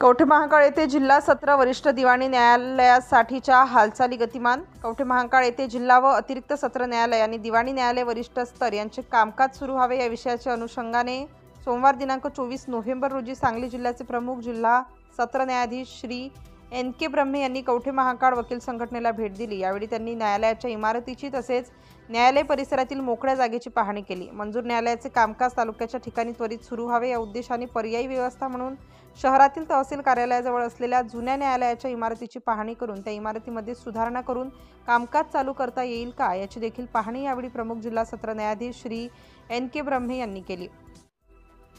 कवठे महांकाळ येथे जिल्हा सत्र वरिष्ठ दिवाणी न्यायालयासाठीच्या हालचाली गतिमान। कवठे महांकाळ येथे जिल्हा व अतिरिक्त सत्र न्यायालय आणि दिवाणी न्यायालय वरिष्ठ स्तर यांचे कामकाज सुरू व्हावे या विषयाच्या अनुषंगाने सोमवार दिनांक 24 नोव्हेंबर रोजी सांगली जिल्ह्याचे प्रमुख जिल्हा सत्र न्यायाधीश श्री NK ब्रह्मे यांनी कवठे महांकाळ वकील संघटनेला भेट दिली। यावेळी त्यांनी न्यायालयाच्या इमारतीची तसेच न्यायालय परिसरातील मोकळ्या जागेची पाहणी केली। मंजूर न्यायालयाचे कामकाज तालुक्याच्या ठिकाणी त्वरित सुरू व्हावे या उद्देशाने पर्यायी व्यवस्था म्हणून शहरातील तहसील कार्यालयाजवळ असलेल्या जुन्या न्यायालयाच्या इमारतीची पाहणी करून त्या इमारतीमध्ये सुधारणा करून कामकाज चालू करता येईल का याची देखील पाहणी यावेळी प्रमुख जिल्हा सत्र न्यायाधीश श्री NK ब्रह्मे यांनी केली।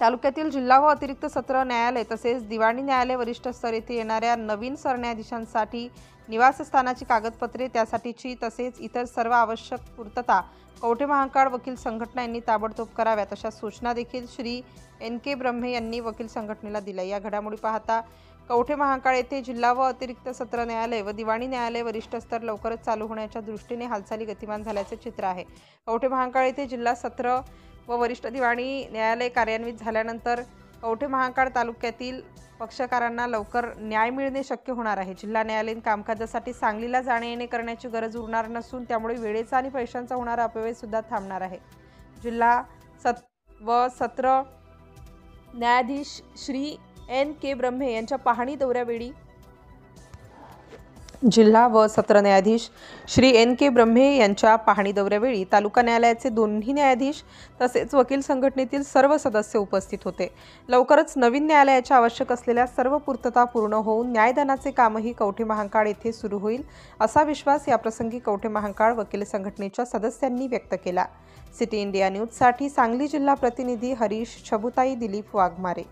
तालुक्यातील जिल्हा व अतिरिक्त सत्र न्यायालय तसेच दिवाणी न्यायालय वरिष्ठ स्तर येथे येणाऱ्या नवीन सरन्यायाधीशांसाठी निवासस्थानाची कागदपत्रे त्यासाठीची तसेच इतर सर्व आवश्यक पूर्तता कवठे महांकाळ वकील संघटना यांनी ताबडतोब कराव्यात अशा सूचना देखील श्री NK ब्रह्मे यांनी वकील संघटनेला दिल्या। या घडामोडी पाहता कवठे महांकाळ येथे जिल्हा व अतिरिक्त सत्र न्यायालय व दिवाणी न्यायालय वरिष्ठ स्तर लवकरच चालू होण्याच्या दृष्टीने हालचाली गतिमान झाल्याचे चित्र आहे। कवठे महांकाळ येथे जिल्हा सत्र व वरिष्ठ दिवाणी न्यायालय कार्यान्वित झाल्यानंतर कवठे महांकाळ तालुक्यातील पक्षकारांना लवकर न्याय मिळणे शक्य होणार आहे। जिल्हा न्यायालयीन कामकाजासाठी सांगलीला जाणे येणे करण्याची गरज उरणार नसून त्यामुळे वेळेचा आणि पैशांचा होणारा अपव्यय सुद्धा थांबणार आहे। जिल्हा व सत्र न्यायाधीश श्री NK ब्रह्मे यांच्या पाहणी दौऱ्यावेळी जिल्हा व सत्र न्यायाधीश श्री NK ब्रह्मे यांच्या पाहणी दौऱ्यावेळी तालुका न्यायालयाचे दोन्ही न्यायाधीश तसेच वकील संघटनेतील सर्व सदस्य उपस्थित होते। लवकरच नवीन न्यायालयाच्या आवश्यक असलेल्या सर्व पूर्तता पूर्ण होऊन न्यायदानाचे कामही कवठे महांकाळ येथे सुरू होईल असा विश्वास याप्रसंगी कवठे महांकाळ वकील संघटनेच्या सदस्यांनी व्यक्त केला। सिटी इंडिया न्यूजसाठी सांगली जिल्हा प्रतिनिधी हरीश छबुताई, दिलीप वाघमारे।